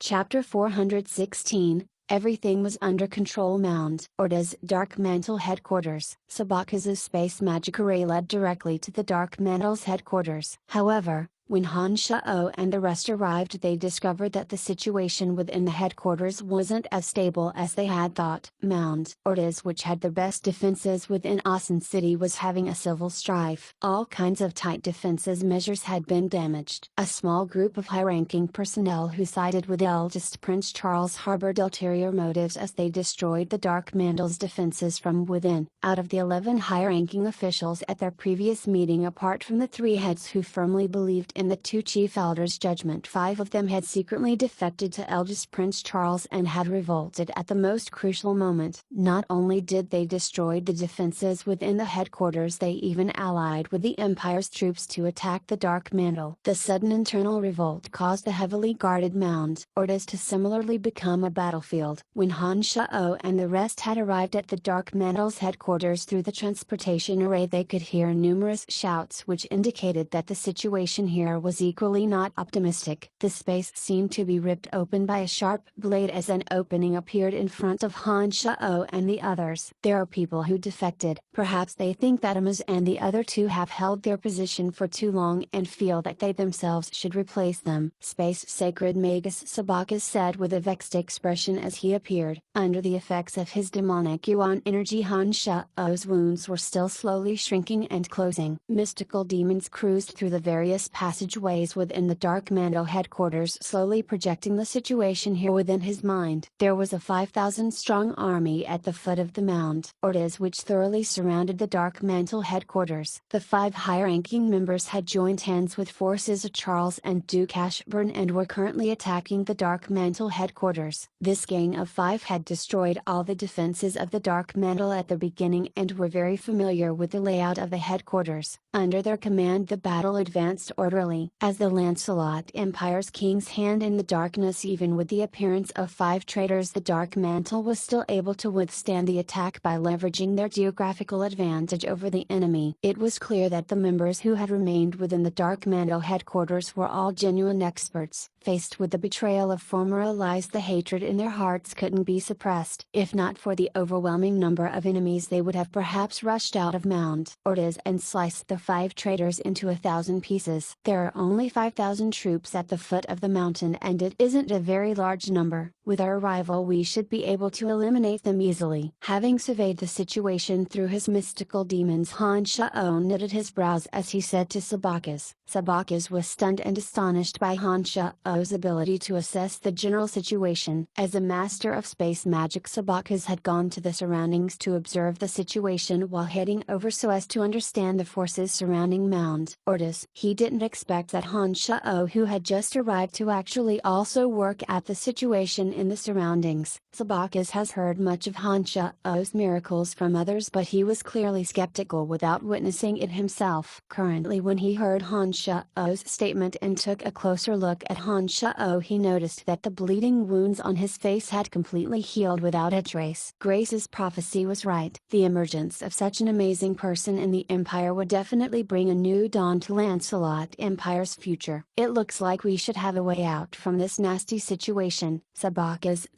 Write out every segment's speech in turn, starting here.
Chapter 416, Everything was under control. Mound Orders Dark Mantle Headquarters. Sabaka's space magic array led directly to the Dark Mantle's headquarters. However, when Hansha and the rest arrived, they discovered that the situation within the headquarters wasn't as stable as they had thought. Mound Orders, which had the best defenses within Asen City, was having a civil strife. All kinds of tight defenses measures had been damaged. A small group of high-ranking personnel who sided with eldest Prince Charles harbored ulterior motives as they destroyed the Dark Mantle's defenses from within. Out of the 11 high-ranking officials at their previous meeting, apart from the 3 heads who firmly believed in the 2 chief elders' judgment, 5 of them had secretly defected to eldest Prince Charles and had revolted at the most crucial moment. Not only did they destroy the defenses within the headquarters, they even allied with the Empire's troops to attack the Dark Mantle. The sudden internal revolt caused the heavily guarded Mound Orders to similarly become a battlefield. When Hansha and the rest had arrived at the Dark Mantle's headquarters through the transportation array, they could hear numerous shouts which indicated that the situation here was equally not optimistic. The space seemed to be ripped open by a sharp blade as an opening appeared in front of Hansha and the others. There are people who defected. Perhaps they think that Amos and the other 2 have held their position for too long and feel that they themselves should replace them. Space Sacred Magus Sabaka said with a vexed expression as he appeared. Under the effects of his demonic yuan energy, Hansha's wounds were still slowly shrinking and closing. Mystical demons cruised through the various passageways within the Dark Mantle headquarters, slowly projecting the situation here within his mind. There was a 5,000-strong army at the foot of the Mound Orders, which thoroughly surrounded the Dark Mantle headquarters. The 5 high-ranking members had joined hands with forces of Charles and Duke Ashburn and were currently attacking the Dark Mantle headquarters. This gang of 5 had destroyed all the defenses of the Dark Mantle at the beginning and were very familiar with the layout of the headquarters. Under their command, the battle advanced orderly. As the Lancelot Empire's king's hand in the darkness, even with the appearance of 5 traitors, the Dark Mantle was still able to withstand the attack by leveraging their geographical advantage over the enemy. It was clear that the members who had remained within the Dark Mantle headquarters were all genuine experts. Faced with the betrayal of former allies, the hatred in their hearts couldn't be suppressed. If not for the overwhelming number of enemies, they would have perhaps rushed out of Mound Orders and sliced the 5 traitors into 1,000 pieces. There are only 5,000 troops at the foot of the mountain, and it isn't a very large number. With our arrival, we should be able to eliminate them easily. Having surveyed the situation through his mystical demons, Hansha knitted his brows as he said to Sabaka. Sabaka was stunned and astonished by Hansha's ability to assess the general situation. As a master of space magic, Sabaka had gone to the surroundings to observe the situation while heading over so as to understand the forces surrounding Mound Orders. He didn't expect that Hansha, who had just arrived, to actually also work at the situation in the surroundings. Sabaka has heard much of Hansha's miracles from others, but he was clearly skeptical without witnessing it himself. Currently, when he heard Hansha's statement and took a closer look at Hansha, he noticed that the bleeding wounds on his face had completely healed without a trace. Grace's prophecy was right. The emergence of such an amazing person in the Empire would definitely bring a new dawn to Lancelot Empire's future. It looks like we should have a way out from this nasty situation, Sabaka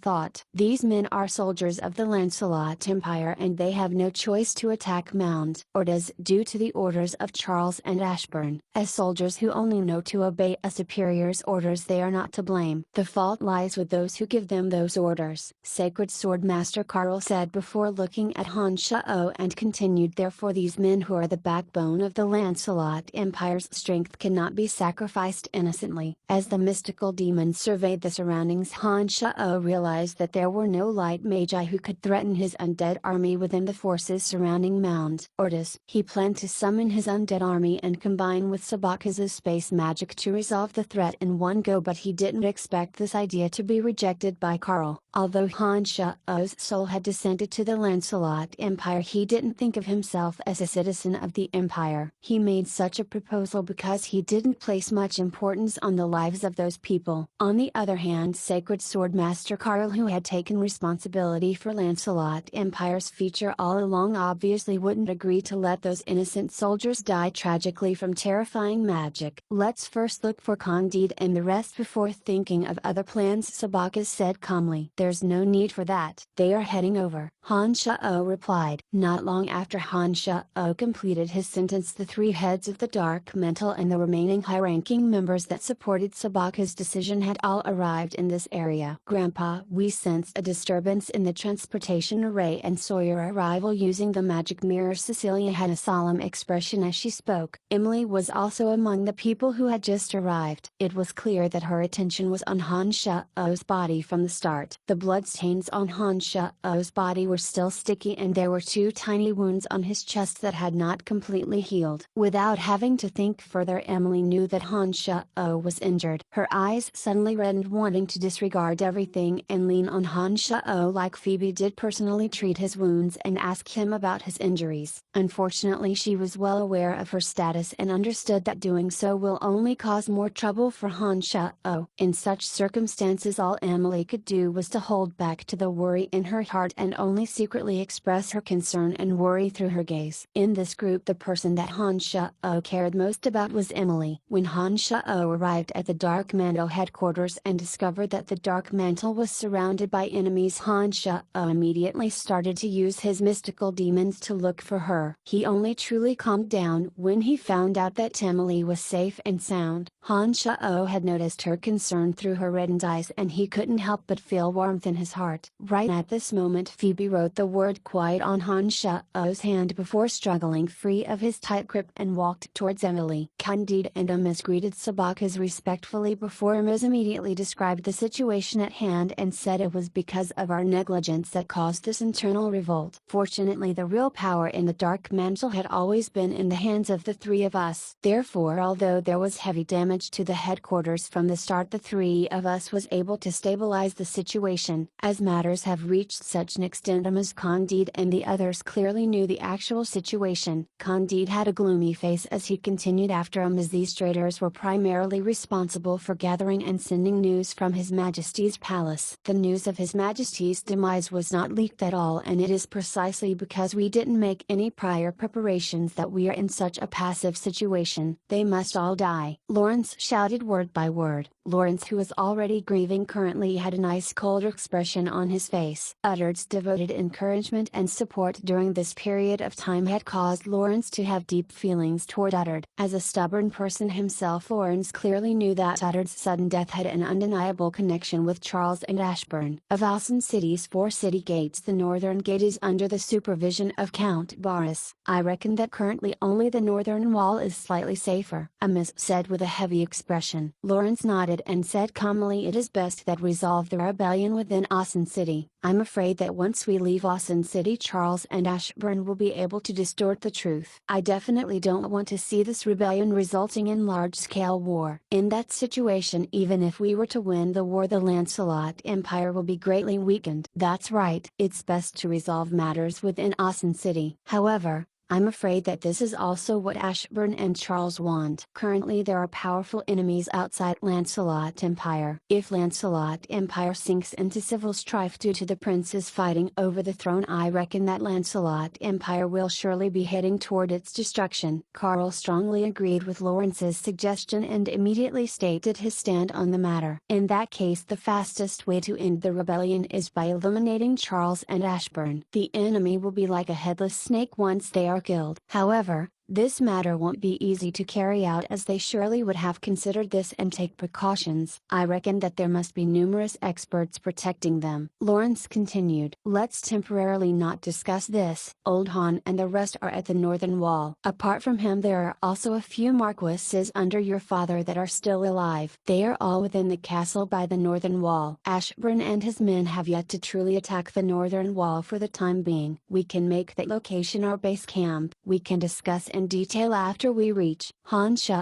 thought. These men are soldiers of the Lancelot Empire, and they have no choice to attack Mound Orders due to the orders of Charles and Ashburn. As soldiers who only know to obey a superior's orders, they are not to blame. The fault lies with those who give them those orders. Sacred Sword Master Karl said before looking at Hansha and continued, therefore these men who are the backbone of the Lancelot Empire's strength cannot be sacrificed innocently. As the mystical demon surveyed the surroundings, Hansha realized that there were no light magi who could threaten his undead army within the forces surrounding Mound Orders. He planned to summon his undead army and combine with Sabaka's space magic to resolve the threat in one go, but he didn't expect this idea to be rejected by Karl. Although Hansha's soul had descended to the Lancelot Empire, he didn't think of himself as a citizen of the Empire. He made such a proposal because he didn't place much importance on the lives of those people. On the other hand, Sacred Sword Master Master Carl, who had taken responsibility for Lancelot Empire's future all along, obviously wouldn't agree to let those innocent soldiers die tragically from terrifying magic. Let's first look for Candide and the rest before thinking of other plans, Sabacus said calmly. There's no need for that. They are heading over, Hansha replied. Not long after Hansha completed his sentence, the three heads of the Dark Mental and the remaining high-ranking members that supported Sabacus' decision had all arrived in this area. Grandpa, we sense a disturbance in the transportation array and saw your arrival using the magic mirror. Cecilia had a solemn expression as she spoke. Emily was also among the people who had just arrived. It was clear that her attention was on Hansha's body from the start. The bloodstains on Hansha's body were still sticky, and there were two tiny wounds on his chest that had not completely healed. Without having to think further, Emily knew that Hansha was injured. Her eyes suddenly reddened, wanting to disregard everything and lean on Hansha like Phoebe did, personally treat his wounds and ask him about his injuries. Unfortunately, she was well aware of her status and understood that doing so will only cause more trouble for Hansha. In such circumstances, all Emily could do was to hold back to the worry in her heart and only secretly express her concern and worry through her gaze. In this group, the person that Hansha cared most about was Emily. When Hansha arrived at the Dark Mantle headquarters and discovered that the Dark Mantle was surrounded by enemies, Hansha immediately started to use his mystical demons to look for her. He only truly calmed down when he found out that Emily was safe and sound. Hansha had noticed her concern through her reddened eyes, and he couldn't help but feel warmth in his heart. Right at this moment, Phoebe wrote the word quiet on Hansha's hand before struggling free of his tight grip and walked towards Emily. Candide and Amiz greeted Sabacus respectfully before Amiz immediately described the situation at hand and said it was because of our negligence that caused this internal revolt. Fortunately, the real power in the Dark Mantle had always been in the hands of the three of us. Therefore, although there was heavy damage to the headquarters from the start, the three of us was able to stabilize the situation. As matters have reached such an extent, Amiz, Candide and the others clearly knew the actual situation. Candide had a gloomy face as he continued after Amiz. These traitors were primarily responsible for gathering and sending news from His Majesty's palace. The news of His Majesty's demise was not leaked at all, and it is precisely because we didn't make any prior preparations that we are in such a passive situation. They must all die, Lawrence shouted word by word. Lawrence, who was already grieving, currently had an ice-cold expression on his face. Uttard's devoted encouragement and support during this period of time had caused Lawrence to have deep feelings toward Uttard. As a stubborn person himself, Lawrence clearly knew that Uttard's sudden death had an undeniable connection with Charles and Ashburn. Of Alson City's 4 city gates, the northern gate is under the supervision of Count Boris. I reckon that currently only the northern wall is slightly safer, Amiz said with a heavy expression. Lawrence nodded and said calmly, it is best that we resolve the rebellion within Austen City. I'm afraid that once we leave Austen City, Charles and Ashburn will be able to distort the truth. I definitely don't want to see this rebellion resulting in large-scale war. In that situation, even if we were to win the war, the Lancelot Empire will be greatly weakened. That's right. It's best to resolve matters within Austen City. However, I'm afraid that this is also what Ashburn and Charles want. Currently there are powerful enemies outside Lancelot Empire. If Lancelot Empire sinks into civil strife due to the princes fighting over the throne, I reckon that Lancelot Empire will surely be heading toward its destruction. Carl strongly agreed with Lawrence's suggestion and immediately stated his stand on the matter. In that case, the fastest way to end the rebellion is by eliminating Charles and Ashburn. The enemy will be like a headless snake once they are killed. However, this matter won't be easy to carry out, as they surely would have considered this and take precautions. I reckon that there must be numerous experts protecting them. Lawrence continued. Let's temporarily not discuss this. Old Han and the rest are at the northern wall. Apart from him, there are also a few marquises under your father that are still alive. They are all within the castle by the northern wall. Ashburn and his men have yet to truly attack the northern wall for the time being. We can make that location our base camp. We can discuss in detail after we reach. Hansha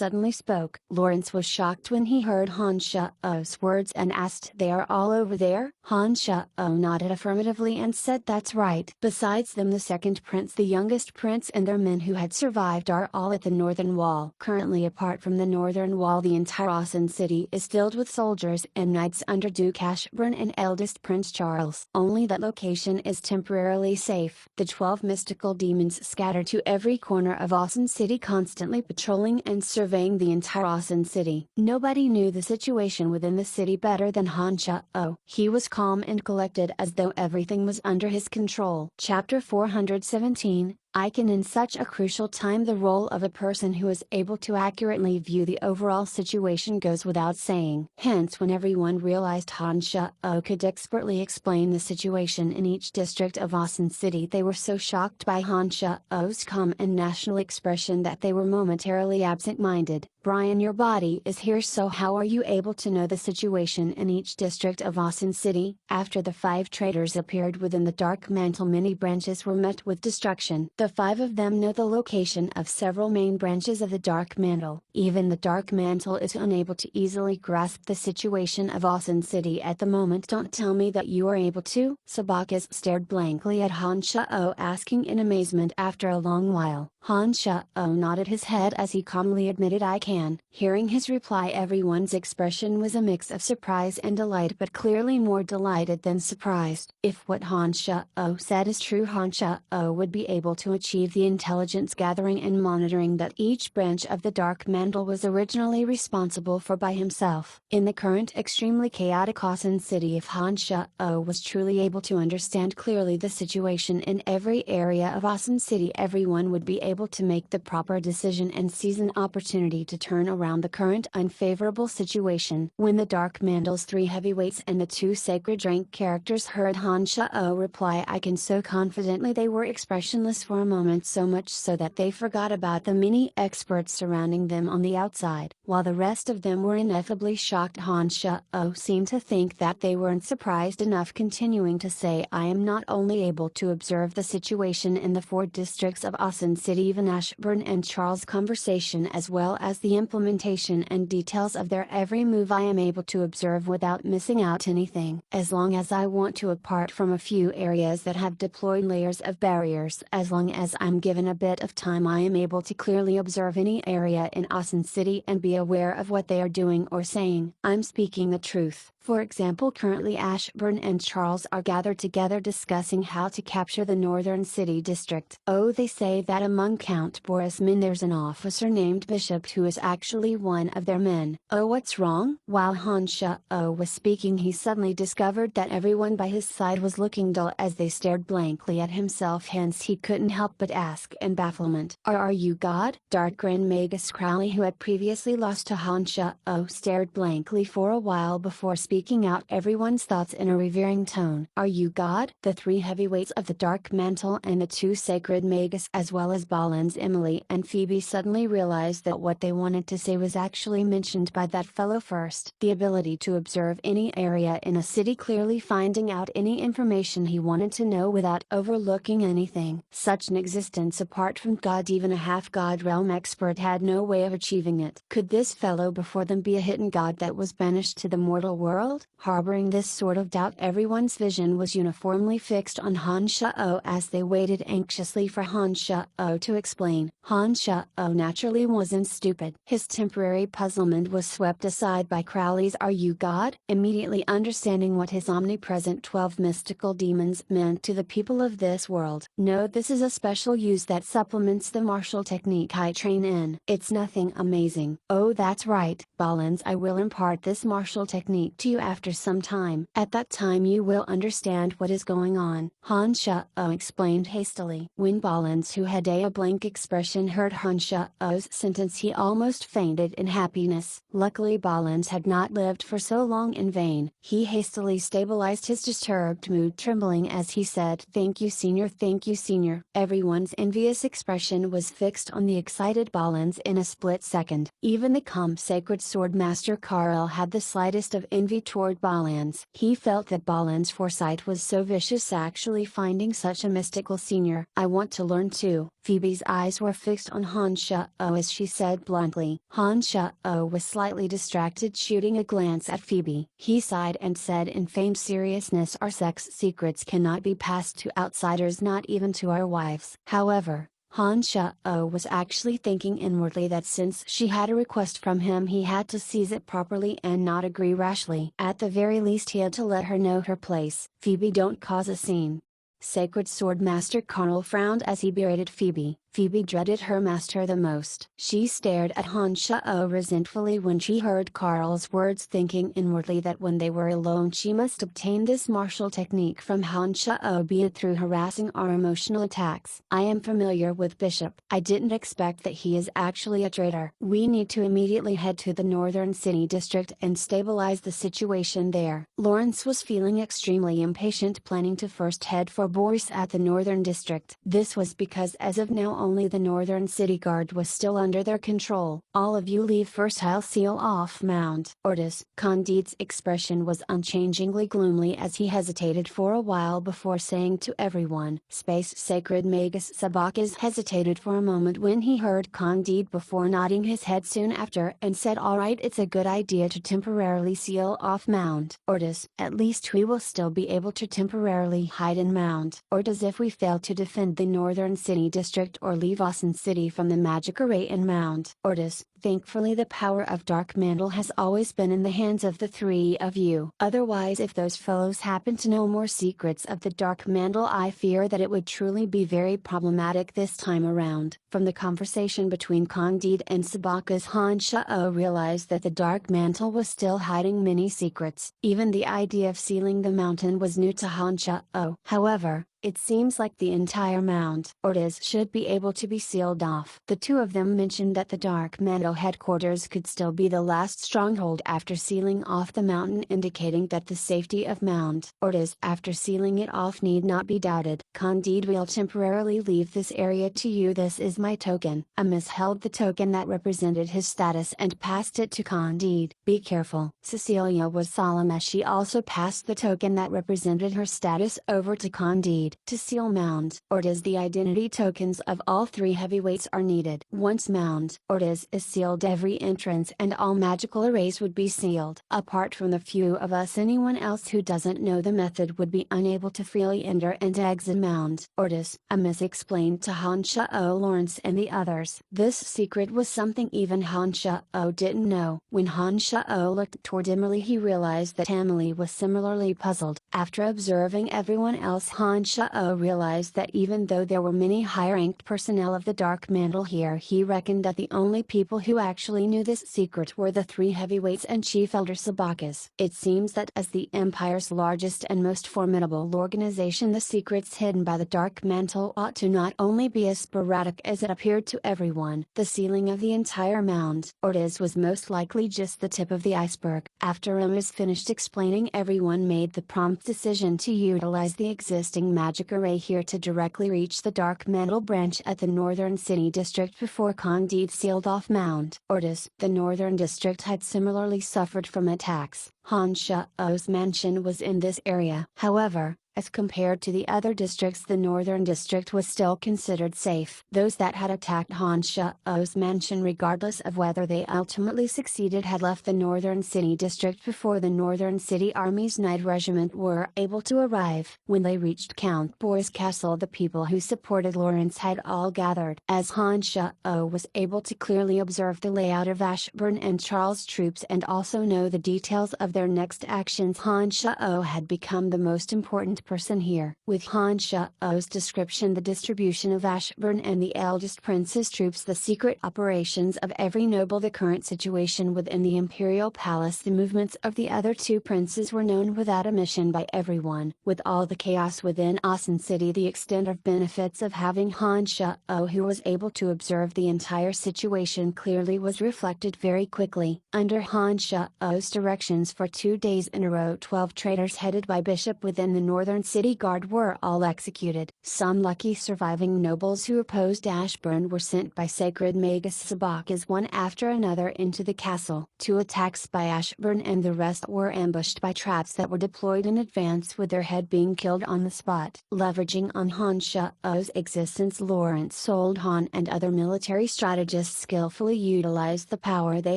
suddenly spoke. Lawrence was shocked when he heard Hansha's words and asked, "They are all over there?" Hansha nodded affirmatively and said, "That's right." Besides them, the second prince, the youngest prince, and their men who had survived are all at the northern wall. Currently, apart from the northern wall, the entire Awesome City is filled with soldiers and knights under Duke Ashburn and eldest Prince Charles. Only that location is temporarily safe. The 12 mystical demons scattered to every corner of Awesome City, constantly patrolling and surveying the entire Awesome City. Nobody knew the situation within the city better than Hansha. He was calm and collected, as though everything was under his control. Chapter 417, Icon. In such a crucial time, the role of a person who is able to accurately view the overall situation goes without saying. Hence, when everyone realized Hansha could expertly explain the situation in each district of Awesome City, they were so shocked by Hansha's calm and national expression that they were momentarily absent-minded. "Brian, your body is here, so how are you able to know the situation in each district of Awesome City?" After the 5 traitors appeared within the Dark Mantle, many branches were met with destruction. The 5 of them know the location of several main branches of the Dark Mantle. Even the Dark Mantle is unable to easily grasp the situation of Awesome City at the moment. "Don't tell me that you are able to?" Sabakis stared blankly at Hansha, asking in amazement. After a long while, Hansha nodded his head as he calmly admitted, "I can." Hearing his reply, everyone's expression was a mix of surprise and delight, but clearly more delighted than surprised. If what Hansha said is true, Hansha would be able to achieve the intelligence gathering and monitoring that each branch of the Dark Mantle was originally responsible for by himself. In the current extremely chaotic Awesome City, if Hansha was truly able to understand clearly the situation in every area of Awesome City, everyone would be able to make the proper decision and seize an opportunity to turn around the current unfavorable situation. When the Dark Mantle's 3 heavyweights and the 2 sacred rank characters heard Hansha reply "Icon" so confidently, they were expressionless for a moment, so much so that they forgot about the many experts surrounding them on the outside. While the rest of them were ineffably shocked, Hansha seemed to think that they weren't surprised enough, continuing to say, "I am not only able to observe the situation in the 4 districts of Awesome City, even Ashburn and Charles' conversation, as well as the implementation and details of their every move, I am able to observe without missing out anything. As long as I want to, apart from a few areas that have deployed layers of barriers, as long as I'm given a bit of time, I am able to clearly observe any area in Awesome City and be aware of what they are doing or saying. I'm speaking the truth." For example, currently Ashburn and Charles are gathered together discussing how to capture the northern city district. They say that among Count Boris' men there's an officer named Bishop who is actually one of their men. What's wrong? While Hansha was speaking, he suddenly discovered that everyone by his side was looking dull as they stared blankly at himself, hence he couldn't help but ask in bafflement, Are you God?" Dark Grand Magus Crowley, who had previously lost to Hansha stared blankly for a while before speaking out everyone's thoughts in a revering tone. "Are you God?" The 3 heavyweights of the Dark Mantle and the 2 sacred magus, as well as Balin's Emily and Phoebe, suddenly realized that what they wanted to say was actually mentioned by that fellow first. The ability to observe any area in a city, clearly finding out any information he wanted to know without overlooking anything. Such an existence apart from God, even a half-god realm expert had no way of achieving it. Could this fellow before them be a hidden god that was banished to the mortal world? Harboring this sort of doubt, everyone's vision was uniformly fixed on Hansha as they waited anxiously for Hansha to explain. Hansha naturally wasn't stupid. His temporary puzzlement was swept aside by Crowley's "Are you God?" Immediately understanding what his omnipresent 12 mystical demons meant to the people of this world. "No, this is a special use that supplements the martial technique I train in. It's nothing amazing." "Oh, that's right, Balins, I will impart this martial technique to you after some time. At that time you will understand what is going on," Hansha explained hastily. When Balins, who had a blank expression, heard Hansha's sentence, he almost fainted in happiness. Luckily Balins had not lived for so long in vain. He hastily stabilized his disturbed mood, trembling as he said, "Thank you, Senior, thank you, Senior." Everyone's envious expression was fixed on the excited Balins in a split second. Even the calm sacred sword master Karl had the slightest of envy envy toward Balan's. He felt that Balan's foresight was so vicious, actually finding such a mystical senior. I want to learn too. Phoebe's eyes were fixed on Hansha as she said bluntly. Hansha was slightly distracted, shooting a glance at Phoebe. He sighed and said in feigned seriousness, our sex secrets cannot be passed to outsiders, not even to our wives. However, Hansha was actually thinking inwardly that since she had a request from him, he had to seize it properly and not agree rashly. At the very least, he had to let her know her place. Phoebe, don't cause a scene. Sacred Sword Master Carl frowned as he berated Phoebe. Phoebe dreaded her master the most. She stared at Hansha resentfully when she heard Carl's words, thinking inwardly that when they were alone she must obtain this martial technique from Hansha, be it through harassing or emotional attacks. I am familiar with Bishop. I didn't expect that he is actually a traitor. We need to immediately head to the Northern City District and stabilize the situation there. Lawrence was feeling extremely impatient, planning to first head for Boris at the Northern District. This was because as of now only the Northern City Guard was still under their control. All of you leave first, I'll seal off Mound Orders. Candid's expression was unchangingly gloomy as he hesitated for a while before saying to everyone, Space Sacred Magus Sabakis hesitated for a moment when he heard Candide before nodding his head soon after and said, alright, it's a good idea to temporarily seal off Mound Orders. At least we will still be able to temporarily hide in Mound Orders if we fail to defend the Northern City District or leave Austin City from the magic array in Mound Orders. Thankfully, the power of Dark Mantle has always been in the hands of the three of you. Otherwise, if those fellows happen to know more secrets of the Dark Mantle, I fear that it would truly be very problematic this time around. From the conversation between Candide and Sabakas, Hansha realized that the Dark Mantle was still hiding many secrets. Even the idea of sealing the mountain was new to Hansha. However, it seems like the entire Mound Orders should be able to be sealed off. The two of them mentioned that the Dark Mantle headquarters could still be the last stronghold after sealing off the mountain, indicating that the safety of Mound Orders after sealing it off need not be doubted. Candide will temporarily leave this area to you. This is my token. Amos held the token that represented his status and passed it to Candide. Be careful. Cecilia was solemn as she also passed the token that represented her status over to Candide. To seal Mound Orders, the identity tokens of all three heavyweights are needed. Once Mound Orders is sealed, every entrance and all magical arrays would be sealed. Apart from the few of us, anyone else who doesn't know the method would be unable to freely enter and exit Mound Orders. Amos explained to Hansha, Lawrence and the others. This secret was something even Hansha didn't know. When Hansha looked toward Emily, he realized that Emily was similarly puzzled. After observing everyone else, Hansha realized that even though there were many high-ranked personnel of the Dark Mantle here, he reckoned that the only people who actually knew this secret were the three heavyweights and Chief Elder Sabakas. It seems that as the Empire's largest and most formidable organization, the secrets hidden by the Dark Mantle ought to not only be as sporadic as it appeared to everyone. The sealing of the entire Mound Orders was most likely just the tip of the iceberg. After Amos finished explaining, everyone made the prompt decision to utilize the existing magic array here to directly reach the Dark Mantle branch at the Northern City District before Candide sealed off Mound Orders. The Northern District had similarly suffered from attacks. Hansha's mansion was in this area. However, as compared to the other districts, the Northern District was still considered safe. Those that had attacked Hansha's mansion, regardless of whether they ultimately succeeded, had left the Northern City District before the Northern City Army's Night Regiment were able to arrive. When they reached Count Boris' castle, the people who supported Lawrence had all gathered. As Hansha was able to clearly observe the layout of Ashburn and Charles' troops and also know the details of their next actions, Hansha had become the most important person here. With Hansha's description, the distribution of Ashburn and the eldest prince's troops, the secret operations of every noble, the current situation within the imperial palace, the movements of the other two princes were known without omission by everyone. With all the chaos within Austin City, the extent of benefits of having Hansha, who was able to observe the entire situation clearly, was reflected very quickly. Under Hansha's directions for 2 days in a row, 12 traders headed by Bishop within the Northern northern city guard were all executed. Some lucky surviving nobles who opposed Ashburn were sent by sacred Magus Sabacas one after another into the castle. 2 attacks by Ashburn and the rest were ambushed by traps that were deployed in advance, with their head being killed on the spot. Leveraging on Hansha's existence, Lawrence Oldhan and other military strategists skillfully utilized the power they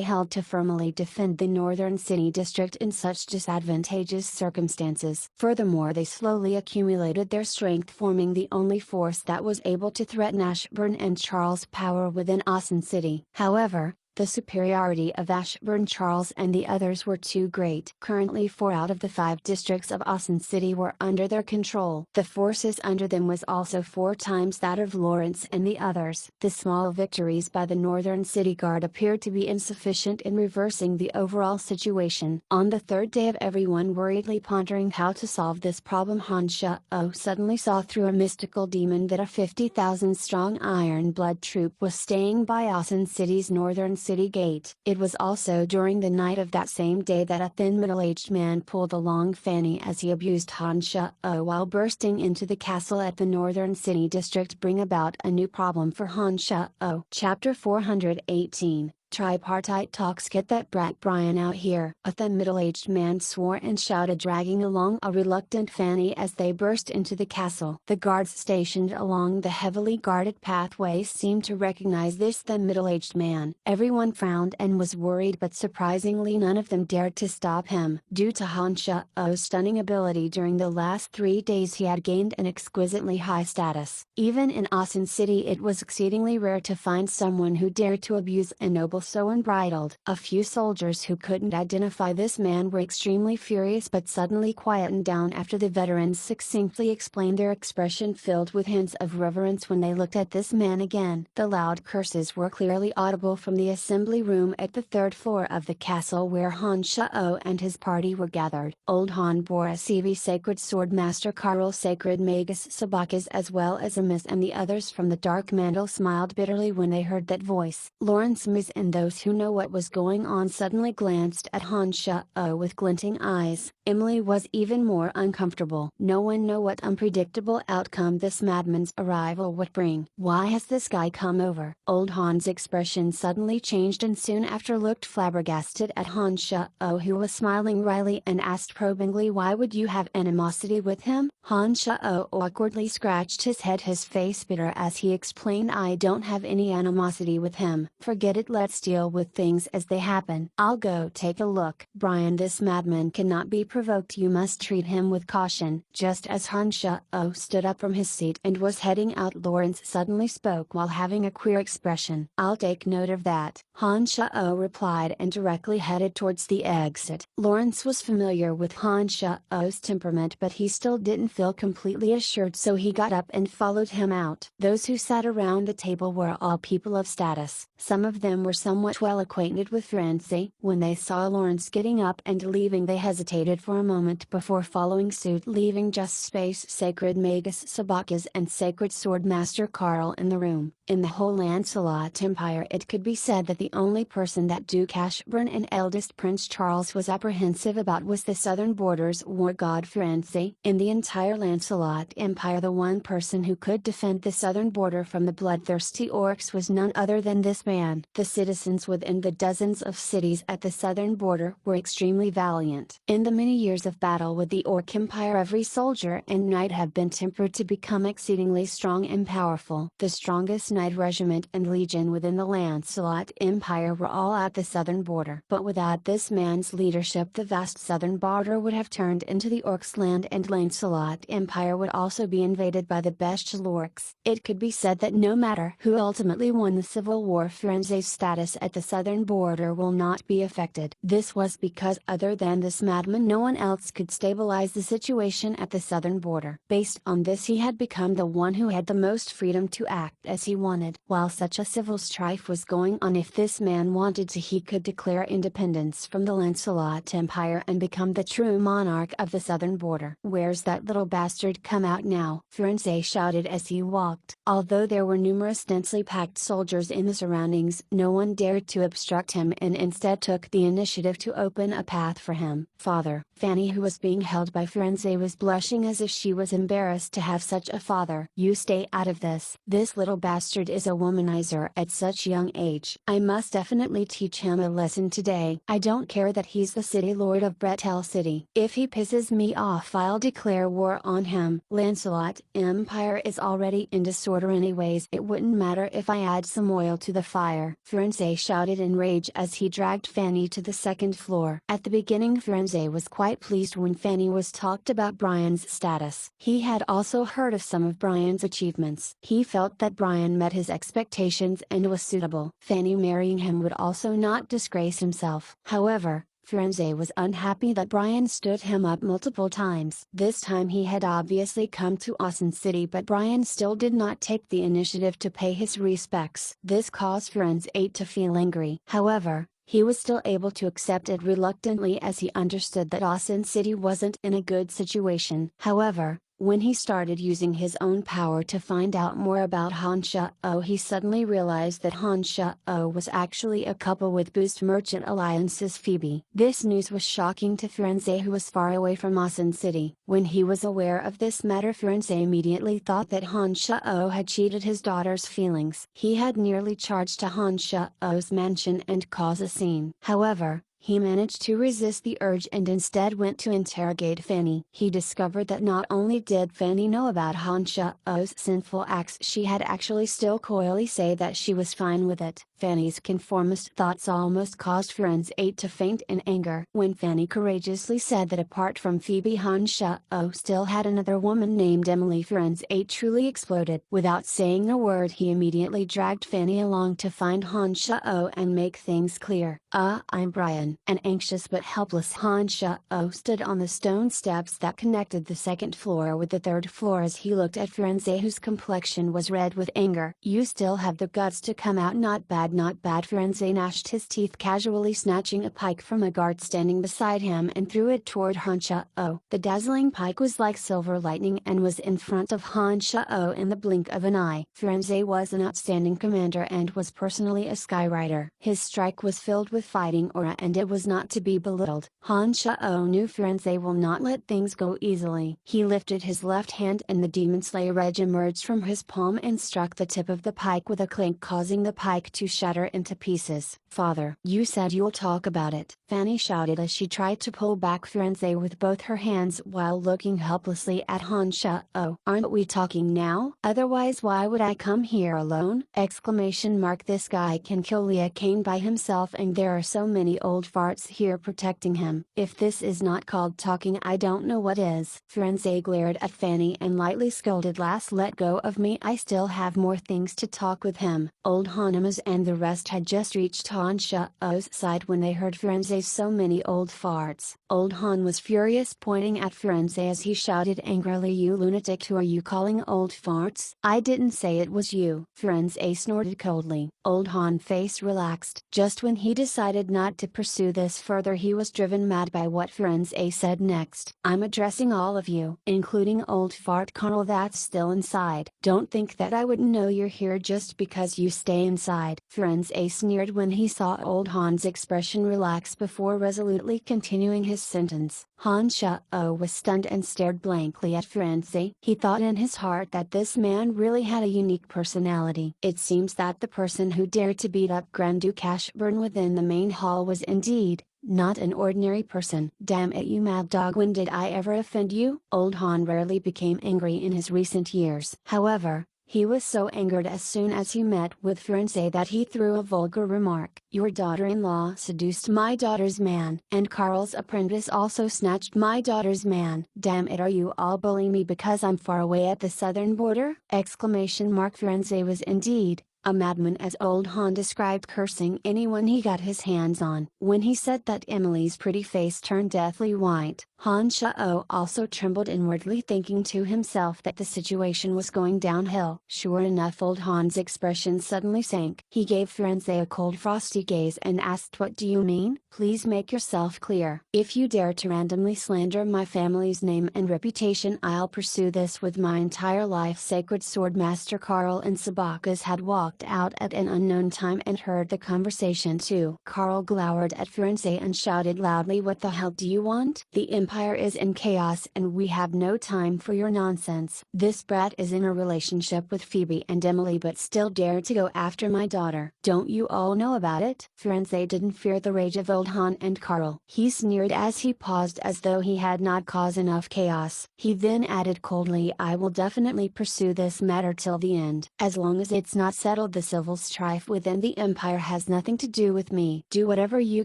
held to firmly defend the northern city district in such disadvantageous circumstances. Furthermore, they slowly accumulated their strength, forming the only force that was able to threaten Ashburn and Charles' power within Austin City. However, the superiority of Ashburn, Charles and the others were too great. Currently 4 out of the 5 districts of Austin City were under their control. The forces under them was also 4 times that of Lawrence and the others. The small victories by the Northern City Guard appeared to be insufficient in reversing the overall situation. On the 3rd day of everyone worriedly pondering how to solve this problem, Hansha suddenly saw through a mystical demon that a 50,000 strong Iron Blood troop was staying by Austin City's northern city gate. It was also during the night of that same day that a thin middle-aged man pulled a long fanny as he abused Hansha while bursting into the castle at the northern city district, bring about a new problem for Hansha. Chapter 418 Tripartite talks. Get that brat Brian out here, a thin middle-aged man swore and shouted, dragging along a reluctant Fanny as they burst into the castle. The guards stationed along the heavily guarded pathways seemed to recognize this thin middle-aged man. Everyone frowned and was worried, but surprisingly none of them dared to stop him. Due to Hansha's stunning ability during the last 3 days, he had gained an exquisitely high status. Even in Austin City it was exceedingly rare to find someone who dared to abuse a noble so unbridled. A few soldiers who couldn't identify this man were extremely furious, but suddenly quietened down after the veterans succinctly explained, their expression filled with hints of reverence when they looked at this man again. The loud curses were clearly audible from the assembly room at the 3rd floor of the castle where Hansha and his party were gathered. Old Han bore a CV sacred sword, Master Carl sacred Magus Sabacas, as well as Amiss and the others from the Dark Mantle smiled bitterly when they heard that voice. Lawrence, Miss and those who know what was going on suddenly glanced at Hansha with glinting eyes. Emily was even more uncomfortable. No one knew what unpredictable outcome this madman's arrival would bring. Why has this guy come over? Old Han's expression suddenly changed and soon after looked flabbergasted at Hansha, who was smiling wryly, and asked probingly, why would you have animosity with him? Hansha awkwardly scratched his head, his face bitter as he explained, I don't have any animosity with him. Forget it, let's deal with things as they happen. I'll go take a look. Brian, this madman cannot be provoked, you must treat him with caution. Just as Hansha stood up from his seat and was heading out, Lawrence suddenly spoke while having a queer expression. I'll take note of that, Hansha replied and directly headed towards the exit. Lawrence was familiar with Hansha's temperament, but he still didn't feel completely assured, so he got up and followed him out. Those who sat around the table were all people of status. Some of them were somewhat well acquainted with Firenze. When they saw Lawrence getting up and leaving, they hesitated for a moment before following suit, leaving just space sacred Magus Sabacas and sacred sword master Carl in the room. In the whole Lancelot Empire, it could be said that the only person that Duke Ashburn and eldest Prince Charles was apprehensive about was the southern borders war god Firenze. In the entire Lancelot Empire, the one person who could defend the southern border from the bloodthirsty orcs was none other than this man. The citizens within the dozens of cities at the southern border were extremely valiant. In the many years of battle with the Orc Empire, every soldier and knight had been tempered to become exceedingly strong and powerful. The strongest knight regiment and legion within the Lancelot Empire were all at the southern border. But without this man's leadership, the vast southern border would have turned into the Orcs' land, and Lancelot Empire would also be invaded by the bestial orcs. It could be said that no matter who ultimately won the civil war, Firenze's status at the southern border will not be affected. This was because other than this madman, no one else could stabilize the situation at the southern border. Based on this, he had become the one who had the most freedom to act as he wanted. wanted. While such a civil strife was going on, if this man wanted to, he could declare independence from the Lancelot Empire and become the true monarch of the southern border. "Where's that little bastard come out now?" Firenze shouted as he walked. Although there were numerous densely packed soldiers in the surroundings, no one dared to obstruct him and instead took the initiative to open a path for him. "Father." Fanny, who was being held by Firenze, was blushing as if she was embarrassed to have such a father. "You stay out of this. This little bastard is a womanizer at such young age. I must definitely teach him a lesson today. I don't care that he's the city lord of Bretel City. If he pisses me off, I'll declare war on him. Lancelot Empire is already in disorder anyways. It wouldn't matter if I add some oil to the fire." Firenze shouted in rage as he dragged Fanny to the second floor. At the beginning, Firenze was quite pleased when Fanny was talked about Brian's status. He had also heard of some of Brian's achievements. He felt that Brian met his expectations and was suitable. Fanny marrying him would also not disgrace himself. However, Firenze was unhappy that Brian stood him up multiple times. This time he had obviously come to Awesome City, but Brian still did not take the initiative to pay his respects. This caused Firenze to feel angry. However, he was still able to accept it reluctantly as he understood that Awesome City wasn't in a good situation. However, when he started using his own power to find out more about Hansha, he suddenly realized that Hansha was actually a couple with Boost Merchant Alliance's Phoebe. This news was shocking to Firenze, who was far away from Awesome City. When he was aware of this matter, Firenze immediately thought that Hansha had cheated his daughter's feelings. He had nearly charged to Hansha's mansion and caused a scene. However, he managed to resist the urge and instead went to interrogate Fanny. He discovered that not only did Fanny know about Hansha's sinful acts, she had actually still coyly say that she was fine with it. Fanny's conformist thoughts almost caused Firenze to faint in anger. When Fanny courageously said that apart from Phoebe, Hansha still had another woman named Emily, Firenze truly exploded. Without saying a word, he immediately dragged Fanny along to find Hansha and make things clear. I'm Brian." An anxious but helpless Hansha stood on the stone steps that connected the second floor with the third floor as he looked at Firenze, whose complexion was red with anger. "You still have the guts to come out. Not bad, not bad." Firenze gnashed his teeth, casually snatching a pike from a guard standing beside him and threw it toward Hansha. The dazzling pike was like silver lightning and was in front of Hansha in the blink of an eye. Firenze was an outstanding commander and was personally a skyrider. His strike was filled with fighting aura and it was not to be belittled. Hansha knew Firenze will not let things go easily. He lifted his left hand and the Demon Slayer edge emerged from his palm and struck the tip of the pike with a clink, causing the pike to shatter into pieces. "Father, you said you'll talk about it," Fanny shouted as she tried to pull back Firenze with both her hands while looking helplessly at Hansha. "Aren't we talking now? Otherwise why would I come here alone?" This guy can kill Leah Kane by himself and there are so many old farts here protecting him. If this is not called talking, I don't know what is. Firenze glared at Fanny and lightly scolded, "Let go of me, I still have more things to talk with him." Old Honimus and the rest had just reached Hansha's side when they heard Firenze's "so many old farts." Old Han was furious, pointing at Firenze as he shouted angrily, "You lunatic, who are you calling old farts? I didn't say it was you." Firenze snorted coldly. Old Han's face relaxed. Just when he decided not to pursue this further, he was driven mad by what Firenze said next. "I'm addressing all of you, including old fart Colonel that's still inside. Don't think that I wouldn't know you're here just because you stay inside." Firenze sneered when he saw old Han's expression relax before resolutely continuing his sentence. Hansha was stunned and stared blankly at Firenze. He thought in his heart that this man really had a unique personality. It seems that the person who dared to beat up Grand Duke Ashburn within the main hall was indeed not an ordinary person. "Damn it, you mad dog, when did I ever offend you?" Old Han rarely became angry in his recent years. However, he was so angered as soon as he met with Firenze that he threw a vulgar remark. "Your daughter-in-law seduced my daughter's man, and Carl's apprentice also snatched my daughter's man. Damn it, are you all bullying me because I'm far away at the southern border?" Firenze was indeed A madman, as old Han described cursing anyone he got his hands on. When he said that, Emily's pretty face turned deathly white. Hansha also trembled inwardly, thinking to himself that the situation was going downhill. Sure enough, old Han's expression suddenly sank. He gave Firenze a cold frosty gaze and asked, "What do you mean? Please make yourself clear. If you dare to randomly slander my family's name and reputation, I'll pursue this with my entire life." Sacred Sword Master Carl and Sabakas had walked out at an unknown time and heard the conversation too. Carl glowered at Firenze and shouted loudly, "What the hell do you want? The Empire is in chaos and we have no time for your nonsense. This brat is in a relationship with Phoebe and Emily but still dared to go after my daughter. Don't you all know about it?" Firenze didn't fear the rage of old Han and Carl. He sneered as he paused, as though he had not caused enough chaos. He then added coldly, "I will definitely pursue this matter till the end. As long as it's not settled, the civil strife within the Empire has nothing to do with me. Do whatever you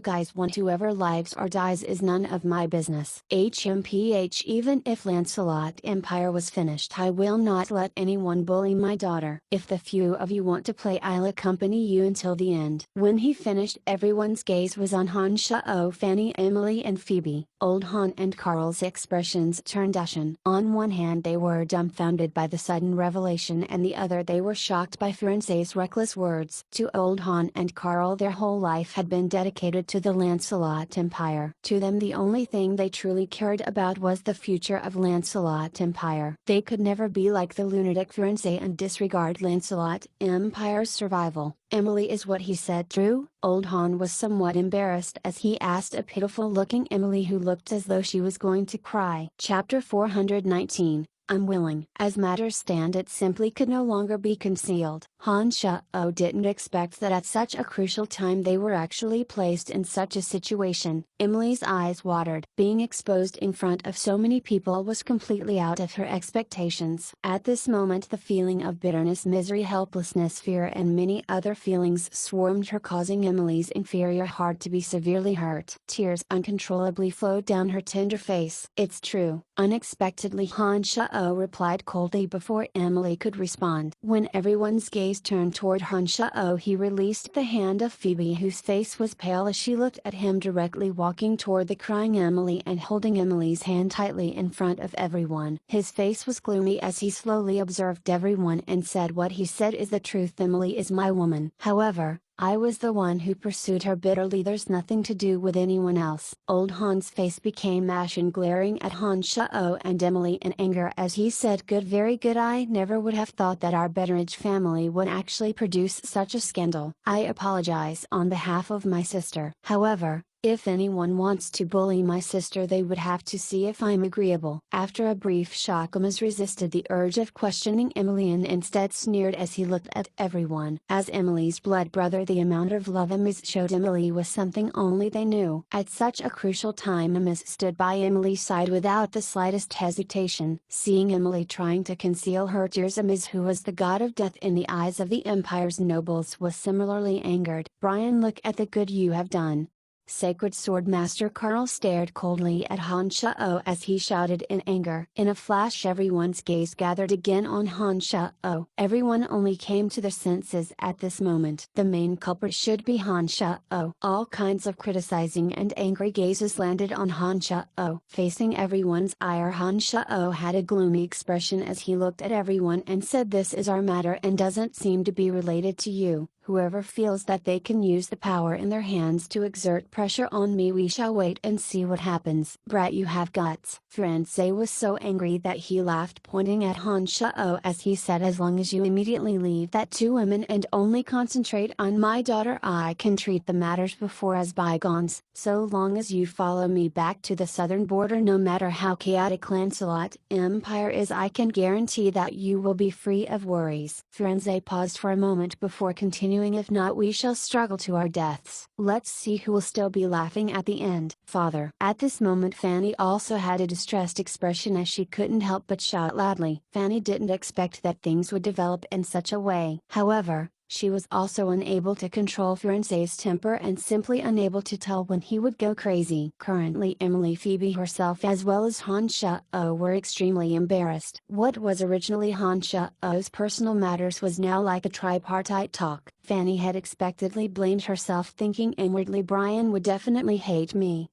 guys want. Whoever lives or dies is none of my business. HMPH, even if Lancelot Empire was finished, I will not let anyone bully my daughter. If the few of you want to play, I'll accompany you until the end." When he finished, everyone's gaze was on Hansha, Fanny, Emily and Phoebe. Old Han and Carl's expressions turned ashen. On one hand they were dumbfounded by the sudden revelation, and the other they were shocked by Firenze's reckless words. To old Han and Carl, their whole life had been dedicated to the Lancelot Empire. To them the only thing they truly cared about was the future of Lancelot Empire. They could never be like the lunatic Firenze and disregard Lancelot Empire's survival. "Emily, is what he said true?" Old Han was somewhat embarrassed as he asked a pitiful-looking Emily who looked as though she was going to cry. Chapter 419, I'm willing. As matters stand, it simply could no longer be concealed. Hansha didn't expect that at such a crucial time they were actually placed in such a situation. Emily's eyes watered. Being exposed in front of so many people was completely out of her expectations. At this moment the feeling of bitterness, misery, helplessness, fear and many other feelings swarmed her, causing Emily's inferior heart to be severely hurt. Tears uncontrollably flowed down her tender face. "It's true," unexpectedly Hansha replied coldly before Emily could respond. When everyone's gaze turned toward Hansha, he released the hand of Phoebe, whose face was pale as she looked at him directly, walking toward the crying Emily and holding Emily's hand tightly in front of everyone. His face was gloomy as he slowly observed everyone and said, "What he said is the truth. Emily is my woman. However, I was the one who pursued her bitterly. There's nothing to do with anyone else." Old Han's face became ashen, glaring at Hansha and Emily in anger as he said, "Good, very good. I never would have thought that our Betteridge family would actually produce such a scandal. I apologize on behalf of my sister. However, if anyone wants to bully my sister, they would have to see if I'm agreeable." After a brief shock, Amiz resisted the urge of questioning Emily and instead sneered as he looked at everyone. As Emily's blood brother, the amount of love Amiz showed Emily was something only they knew. At such a crucial time, Amiz stood by Emily's side without the slightest hesitation. Seeing Emily trying to conceal her tears, Amiz, who was the god of death in the eyes of the Empire's nobles, was similarly angered. "Brian, look at the good you have done." Sacred Sword Master Carl stared coldly at Hansha as he shouted in anger. In a flash everyone's gaze gathered again on Hansha. Everyone only came to their senses at this moment. The main culprit should be Hansha. All kinds of criticizing and angry gazes landed on Hansha. Facing everyone's ire, Hansha had a gloomy expression as he looked at everyone and said, "This is our matter and doesn't seem to be related to you. Whoever feels that they can use the power in their hands to exert pressure on me, we shall wait and see what happens." "Brat, you have guts." Firenze was so angry that he laughed, pointing at Hansha as he said, "As long as you immediately leave that to women and only concentrate on my daughter, I can treat the matters before as bygones. So long as you follow me back to the southern border, no matter how chaotic Lancelot Empire is, I can guarantee that you will be free of worries." Firenze paused for a moment before continuing, "If not, we shall struggle to our deaths. Let's see who will still be laughing at the end." "Father." At this moment Fanny also had a distressed expression as she couldn't help but shout loudly. Fanny didn't expect that things would develop in such a way. However, She was also unable to control Firenze's temper and simply unable to tell when he would go crazy. Currently Emily Phoebe herself as well as Hansha were extremely embarrassed. What was originally Hansha's personal matters was now like a tripartite talk. Fanny had expectedly blamed herself, thinking inwardly, Brian would definitely hate me.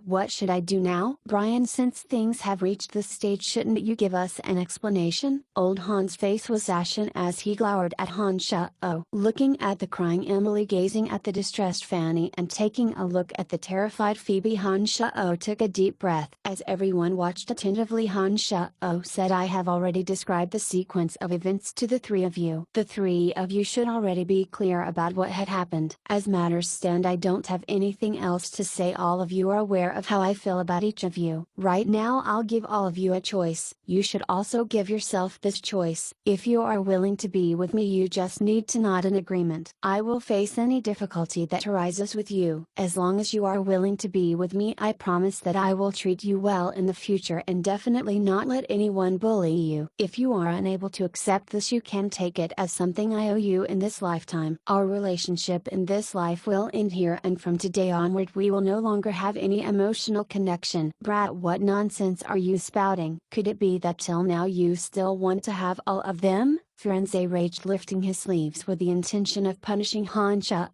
What should I do now? Brian, since things have reached this stage, shouldn't you give us an explanation? Old Han's face was ashen as he glowered at Hansha. Looking at the crying Emily, gazing at the distressed Fanny, and taking a look at the terrified Phoebe, Hansha took a deep breath. As everyone watched attentively, Hansha said, I have already described the sequence of events to the three of you. The three of you should already be clear about what had happened. As matters stand, I don't have anything else to say. All of you are aware of how I feel about each of you. Right now I'll give all of you a choice. You should also give yourself this choice. If you are willing to be with me, you just need to nod in agreement. I will face any difficulty that arises with you. As long as you are willing to be with me, I promise that I will treat you well in the future and definitely not let anyone bully you. If you are unable to accept this, you can take it as something I owe you in this lifetime. Our relationship in this life will end here, and from today onward we will no longer have any emotional connection. Brat, what nonsense are you spouting? Could it be that till now you still want to have all of them? Firenze raged, lifting his sleeves with the intention of punishing Hansha.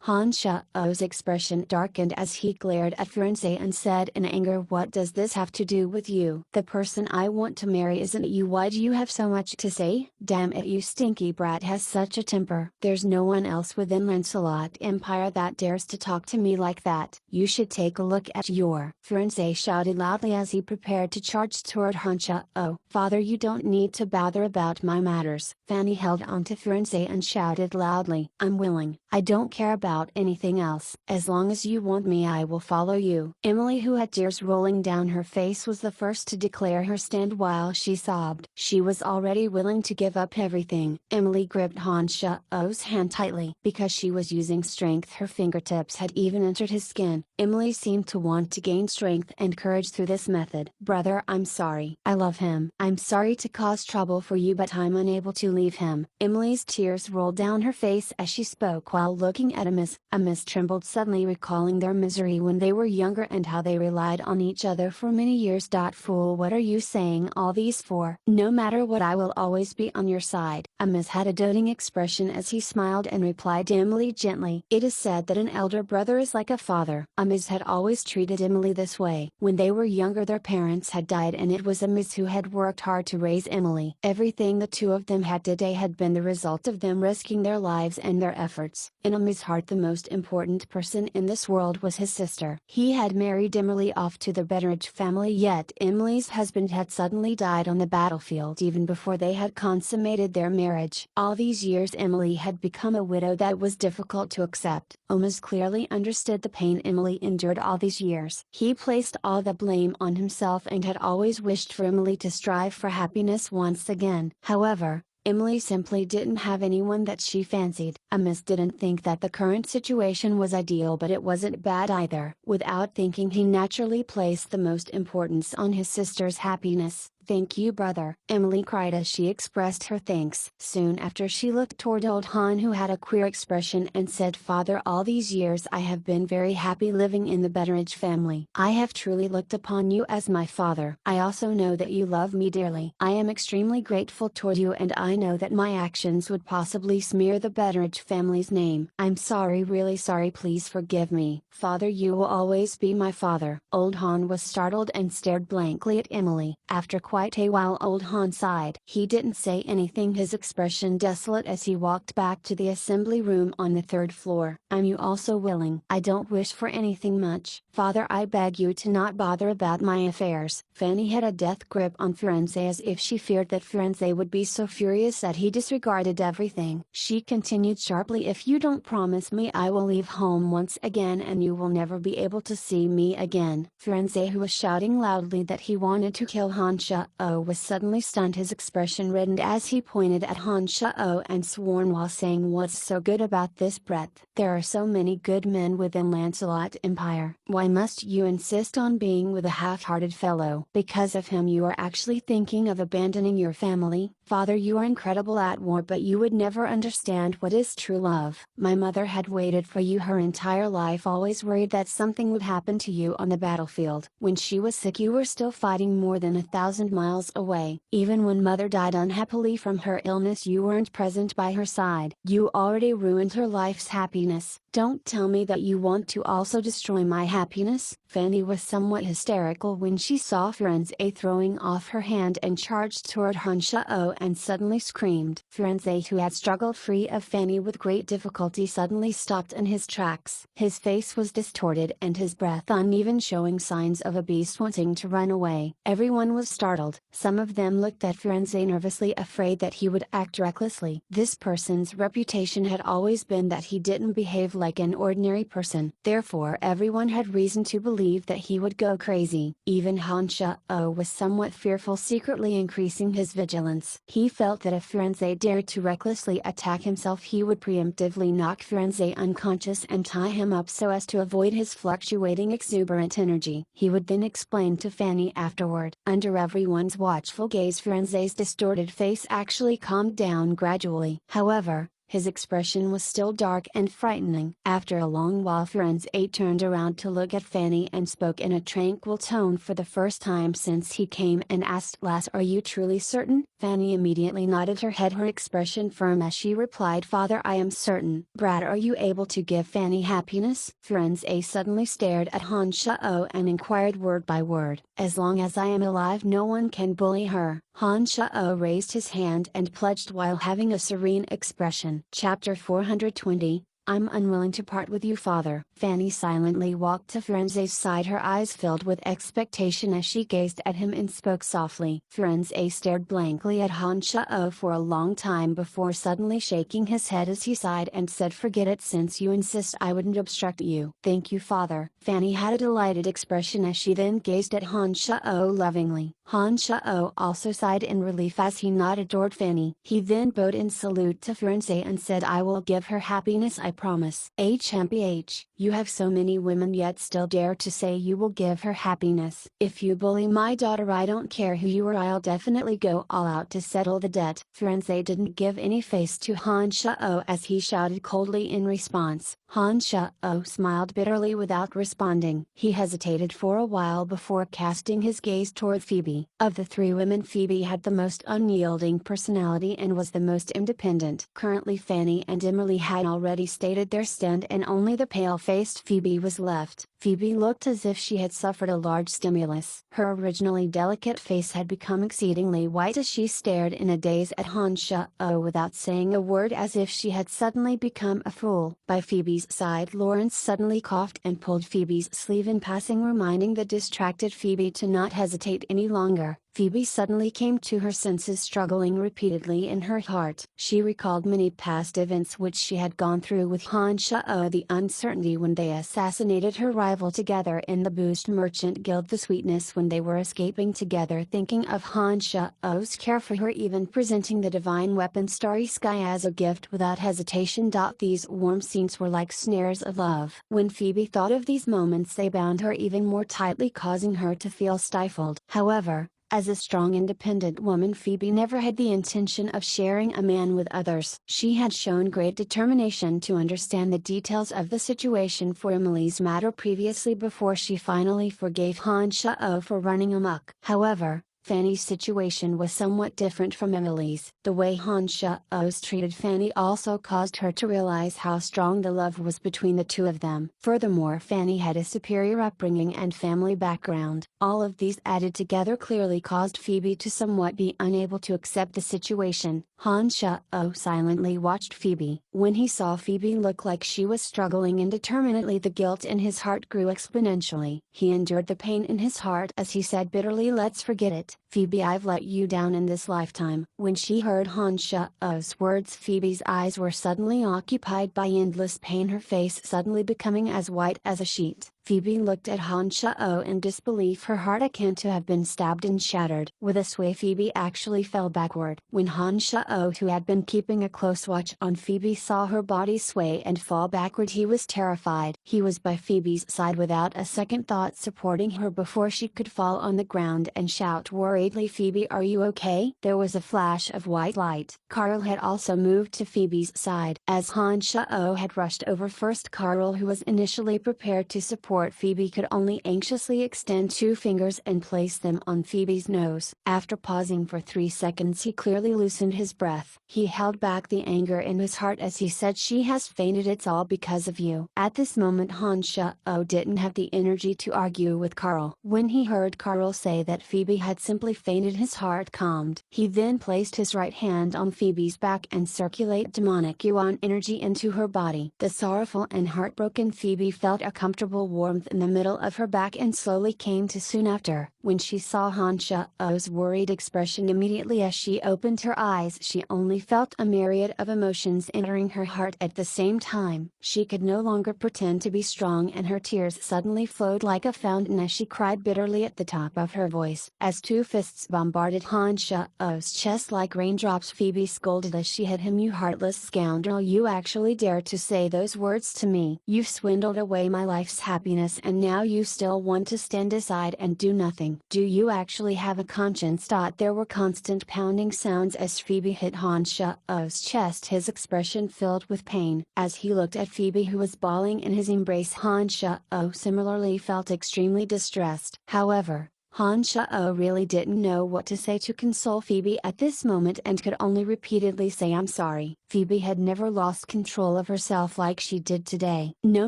Hansha's expression darkened as he glared at Firenze and said in anger, what does this have to do with you? The person I want to marry isn't you. Why do you have so much to say? Damn it, you stinky brat has such a temper. There's no one else within Lancelot Empire that dares to talk to me like that. You should take a look at your... Firenze shouted loudly as he prepared to charge toward Hansha. Father, you don't need to bother about my matters. Fanny held on to Firenze and shouted loudly, I'm willing. I don't care about anything else. As long as you want me, I will follow you. Emily, who had tears rolling down her face, was the first to declare her stand while she sobbed. She was already willing to give up everything. Emily gripped Hansha's hand tightly. Because she was using strength, her fingertips had even entered his skin. Emily seemed to want to gain strength and courage through this method. Brother, I'm sorry. I love him. I'm sorry to cause trouble for you, but I'm unable to leave him. Emily's tears rolled down her face as she spoke while looking at Amiss. Amiss trembled, suddenly recalling their misery when they were younger and how they relied on each other for many years. Fool, what are you saying all these for? No matter what, I will always be on your side. Amiss had a doting expression as he smiled and replied to Emily gently, it is said that an elder brother is like a father. Amiss had always treated Emily this way. When they were younger, their parents had died and it was Amiss who had worked hard to raise Emily. Everything the two of them had today had been the result of them risking their lives and their efforts. In Amiss' heart, the most important person in this world was his sister. He had married Emily off to the Betteridge family, yet Emily's husband had suddenly died on the battlefield even before they had consummated their marriage. All these years Emily had become a widow. That was difficult to accept. Amiss clearly understood the pain Emily endured all these years. He placed all the blame on himself and had always wished for Emily to strive for happiness once again. However, Emily simply didn't have anyone that she fancied. Amiss didn't think that the current situation was ideal, but it wasn't bad either. Without thinking, he naturally placed the most importance on his sister's happiness. Thank you, brother, Emily cried as she expressed her thanks. Soon after, she looked toward old Han, who had a queer expression, and said, Father, all these years I have been very happy living in the Betteridge family. I have truly looked upon you as my father. I also know that you love me dearly. I am extremely grateful toward you, and I know that my actions would possibly smear the Betteridge family's name. I'm sorry, really sorry. Please forgive me. Father, you will always be my father. Old Han was startled and stared blankly at Emily. After quite a while, old Han sighed. He didn't say anything, his expression desolate as he walked back to the assembly room on the third floor. Am you also willing? I don't wish for anything much. Father, I beg you to not bother about my affairs. Fanny had a death grip on Firenze as if she feared that Firenze would be so furious that he disregarded everything. She continued sharply, if you don't promise me, I will leave home once again and you will never be able to see me again. Firenze, who was shouting loudly that he wanted to kill Hansha, Hansha was suddenly stunned, his expression reddened as he pointed at Hansha and sworn while saying, "What's so good about this breath? There are so many good men within Lancelot Empire. Why must you insist on being with a half-hearted fellow? Because of him you are actually thinking of abandoning your family? Father, you are incredible at war, but you would never understand what is true love. My mother had waited for you her entire life, always worried that something would happen to you on the battlefield. When she was sick you were still fighting more than 1,000 miles away. Even when mother died unhappily from her illness you weren't present by her side. You already ruined her life's happiness. Don't tell me that you want to also destroy my happiness." Fanny was somewhat hysterical when she saw Firenze throwing off her hand and charged toward Hansha and suddenly screamed. Firenze, who had struggled free of Fanny with great difficulty, suddenly stopped in his tracks. His face was distorted and his breath uneven, showing signs of a beast wanting to run away. Everyone was startled. Some of them looked at Firenze nervously, afraid that he would act recklessly. This person's reputation had always been that he didn't behave like an ordinary person. Therefore everyone had reason to believe that he would go crazy. Even Hansha was somewhat fearful, secretly increasing his vigilance. He felt that if Firenze dared to recklessly attack himself he would preemptively knock Firenze unconscious and tie him up so as to avoid his fluctuating exuberant energy. He would then explain to Fanny afterward. Under everyone's watchful gaze Firenze's distorted face actually calmed down gradually. However, his expression was still dark and frightening. After a long while Firenze turned around to look at Fanny and spoke in a tranquil tone for the first time since he came and asked, "Lass, are you truly certain?" Fanny immediately nodded her head, her expression firm as she replied, "Father, I am certain." "Brad, are you able to give Fanny happiness?" Firenze suddenly stared at Hansha and inquired word by word. "As long as I am alive no one can bully her." Hansha raised his hand and pledged while having a serene expression. Chapter 420, I'm unwilling to part with you, Father. Fanny silently walked to Firenze's side, her eyes filled with expectation as she gazed at him and spoke softly. Firenze stared blankly at Hansha for a long time before suddenly shaking his head as he sighed and said, "Forget it, since you insist I wouldn't obstruct you." "Thank you, Father." Fanny had a delighted expression as she then gazed at Hansha lovingly. Hansha also sighed in relief as he nodded toward Fanny. He then bowed in salute to Firenze and said, "I will give her happiness, I promise." HMPH, you have so many women yet still dare to say you will give her happiness. If you bully my daughter I don't care who you are, I'll definitely go all out to settle the debt. Firenze didn't give any face to Hansha as he shouted coldly in response. Hansha smiled bitterly without responding. He hesitated for a while before casting his gaze toward Phoebe. Of the three women Phoebe had the most unyielding personality and was the most independent. Currently Fanny and Emily had already stated their stand and only the pale-faced Phoebe was left. Phoebe looked as if she had suffered a large stimulus. Her originally delicate face had become exceedingly white as she stared in a daze at Hansha without saying a word, as if she had suddenly become a fool. By Phoebe's side Lawrence suddenly coughed and pulled Phoebe's sleeve in passing, reminding the distracted Phoebe to not hesitate any longer. Phoebe suddenly came to her senses, struggling repeatedly in her heart. She recalled many past events which she had gone through with Hansha, the uncertainty when they assassinated her rival together in the Boost Merchant Guild, the sweetness when they were escaping together, thinking of Hansha's care for her, even presenting the divine weapon Starry Sky as a gift without hesitation. These warm scenes were like snares of love. When Phoebe thought of these moments they bound her even more tightly, causing her to feel stifled. However, as a strong independent woman Phoebe never had the intention of sharing a man with others. She had shown great determination to understand the details of the situation for Emily's matter previously before she finally forgave Hansha for running amok. However, Fanny's situation was somewhat different from Emily's. The way Hansha's treated Fanny also caused her to realize how strong the love was between the two of them. Furthermore, Fanny had a superior upbringing and family background. All of these added together clearly caused Phoebe to somewhat be unable to accept the situation. Hansha silently watched Phoebe. When he saw Phoebe look like she was struggling indeterminately, the guilt in his heart grew exponentially. He endured the pain in his heart as he said bitterly, "Let's forget it. Phoebe, I've let you down in this lifetime." When she heard Hansha's words Phoebe's eyes were suddenly occupied by endless pain, her face suddenly becoming as white as a sheet. Phoebe looked at Hansha in disbelief, her heart akin to have been stabbed and shattered. With a sway, Phoebe actually fell backward. When Hansha, who had been keeping a close watch on Phoebe, saw her body sway and fall backward, he was terrified. He was by Phoebe's side without a second thought, supporting her before she could fall on the ground and shout worriedly, "Phoebe, are you okay?" There was a flash of white light. Carl had also moved to Phoebe's side. As Hansha had rushed over first, Carl, who was initially prepared to support Phoebe, could only anxiously extend two fingers and place them on Phoebe's nose. After pausing for 3 seconds, he clearly loosened his breath. He held back the anger in his heart as he said, "She has fainted, it's all because of you." At this moment Hansha didn't have the energy to argue with Carl. When he heard Carl say that Phoebe had simply fainted, his heart calmed. He then placed his right hand on Phoebe's back and circulate demonic yuan energy into her body. The sorrowful and heartbroken Phoebe felt a comfortable warmth in the middle of her back and slowly came to. Soon after, when she saw Hansha's worried expression, immediately as she opened her eyes, she only felt a myriad of emotions entering her heart at the same time. She could no longer pretend to be strong, and her tears suddenly flowed like a fountain as she cried bitterly at the top of her voice. As two fists bombarded Hansha's chest like raindrops, Phoebe scolded as she hit him, "You heartless scoundrel, you actually dare to say those words to me? You've swindled away my life's happiness, and now you still want to stand aside and do nothing. Do you actually have a conscience?" There were constant pounding sounds as Phoebe hit Hansha's chest, his expression filled with pain. As he looked at Phoebe, who was bawling in his embrace, Hansha similarly felt extremely distressed. However, Hansha really didn't know what to say to console Phoebe at this moment and could only repeatedly say, "I'm sorry." Phoebe had never lost control of herself like she did today. No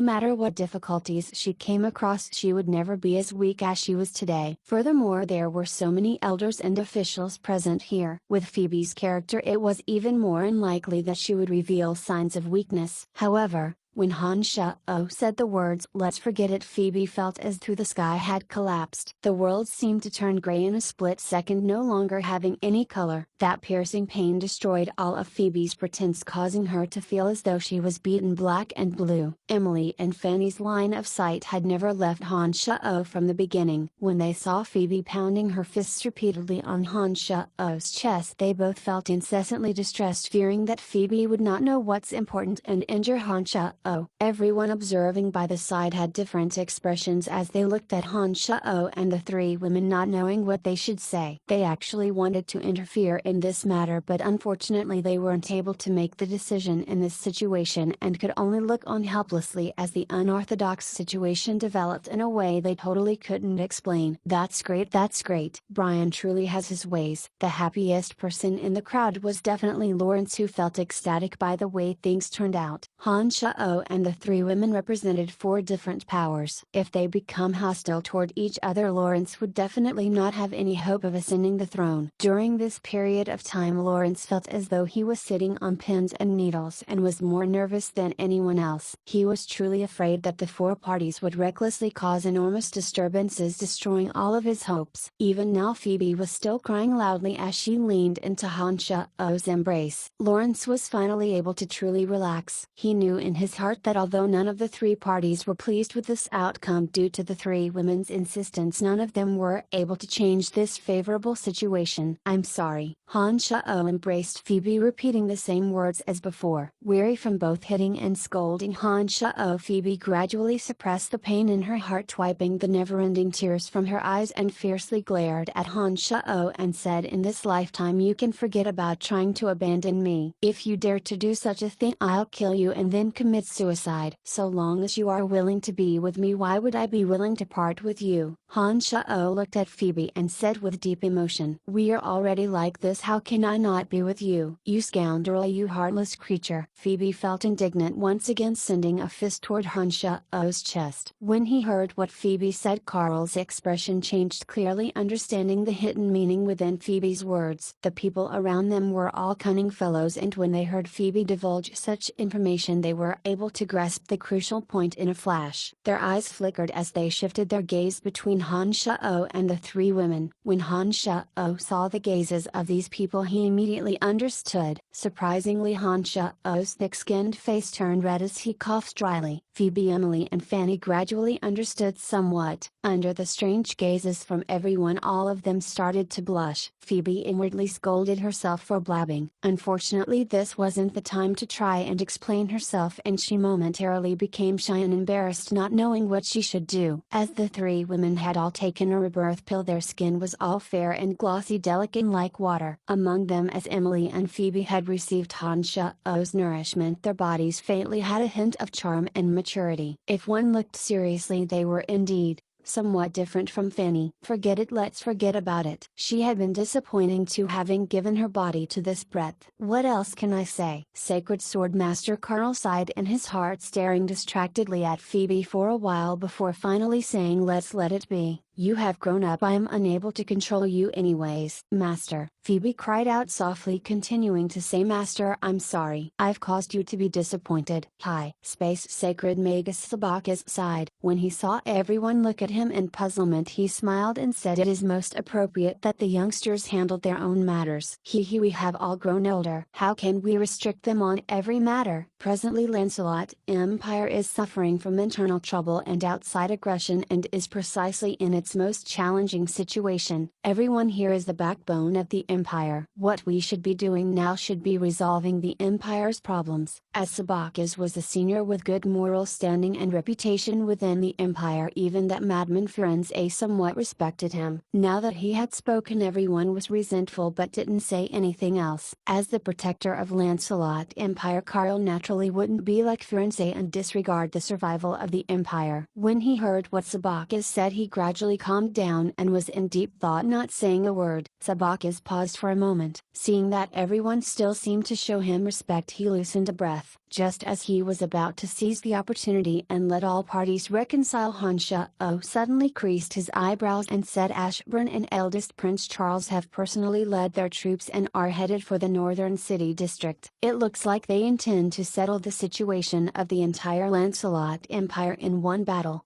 matter what difficulties she came across, she would never be as weak as she was today. Furthermore, there were so many elders and officials present here. With Phoebe's character, it was even more unlikely that she would reveal signs of weakness. However, when Hansha said the words, "Let's forget it," Phoebe felt as though the sky had collapsed. The world seemed to turn gray in a split second, no longer having any color. That piercing pain destroyed all of Phoebe's pretense, causing her to feel as though she was beaten black and blue. Emily and Fanny's line of sight had never left Hansha from the beginning. When they saw Phoebe pounding her fists repeatedly on Hansha's chest, they both felt incessantly distressed, fearing that Phoebe would not know what's important and injure Hansha. Everyone observing by the side had different expressions as they looked at Hansha and the three women, not knowing what they should say. They actually wanted to interfere in this matter, but unfortunately they weren't able to make the decision in this situation and could only look on helplessly as the unorthodox situation developed in a way they totally couldn't explain. That's great. Brian truly has his ways." The happiest person in the crowd was definitely Lawrence, who felt ecstatic by the way things turned out. Hansha and the three women represented 4 different powers. If they become hostile toward each other, Lawrence would definitely not have any hope of ascending the throne. During this period of time, Lawrence felt as though he was sitting on pins and needles and was more nervous than anyone else. He was truly afraid that the 4 parties would recklessly cause enormous disturbances, destroying all of his hopes. Even now Phoebe was still crying loudly as she leaned into Hansha's embrace. Lawrence was finally able to truly relax. He knew in his heart that although none of the 3 parties were pleased with this outcome due to the 3 women's insistence, none of them were able to change this favorable situation. "I'm sorry." Hansha embraced Phoebe, repeating the same words as before. Weary from both hitting and scolding Hansha, Phoebe gradually suppressed the pain in her heart, wiping the never-ending tears from her eyes, and fiercely glared at Hansha and said, "In this lifetime you can forget about trying to abandon me. If you dare to do such a thing, I'll kill you and then commit suicide. So long as you are willing to be with me, why would I be willing to part with you?" Hansha looked at Phoebe and said with deep emotion, "We are already like this, how can I not be with you? You scoundrel, you heartless creature." Phoebe felt indignant once again, sending a fist toward Hansha's chest. When he heard what Phoebe said, Carl's expression changed, clearly understanding the hidden meaning within Phoebe's words. The people around them were all cunning fellows, and when they heard Phoebe divulge such information, they were able to grasp the crucial point in a flash. Their eyes flickered as they shifted their gaze between Hansha and the three women. When Hansha saw the gazes of these people, he immediately understood. Surprisingly, Hansha's thick-skinned face turned red as he coughed dryly. Phoebe, Emily and Fanny gradually understood somewhat. Under the strange gazes from everyone, all of them started to blush. Phoebe inwardly scolded herself for blabbing. Unfortunately, this wasn't the time to try and explain herself, and she momentarily became shy and embarrassed, not knowing what she should do. As the three women had all taken a rebirth pill, their skin was all fair and glossy, delicate like water. Among them, as Emily and Phoebe had received Hansha's nourishment, their bodies faintly had a hint of charm and maturity. If one looked seriously, they were indeed somewhat different from Fanny. Forget it, let's forget about it. She had been disappointing to having given her body to this breath. What else can I say? Sacred Sword Master Carl sighed in his heart, staring distractedly at Phoebe for a while before finally saying, let's let it be. You have grown up. I am unable to control you anyways. Master, Phoebe cried out softly, continuing to say, Master, I'm sorry. I've caused you to be disappointed. Hi. Space Sacred Magus Sabakis sighed. When he saw everyone look at him in puzzlement, he smiled and said, it is most appropriate that the youngsters handled their own matters. We have all grown older. How can we restrict them on every matter? Presently Lancelot Empire is suffering from internal trouble and outside aggression, and is precisely in its most challenging situation. Everyone here is the backbone of the Empire. What we should be doing now should be resolving the Empire's problems. As Sabakis was a senior with good moral standing and reputation within the Empire, even that madman Firenze somewhat respected him. Now that he had spoken, everyone was resentful but didn't say anything else. As the protector of Lancelot Empire, Carl naturally wouldn't be like Firenze and disregard the survival of the Empire. When he heard what Sabakis said, he gradually calmed down and was in deep thought, not saying a word. Sabakis paused for a moment. Seeing that everyone still seemed to show him respect, he loosened a breath. Just as he was about to seize the opportunity and let all parties reconcile, Hansha suddenly creased his eyebrows and said, Ashburn and eldest Prince Charles have personally led their troops and are headed for the northern city district. It looks like they intend to settle the situation of the entire Lancelot Empire in one battle.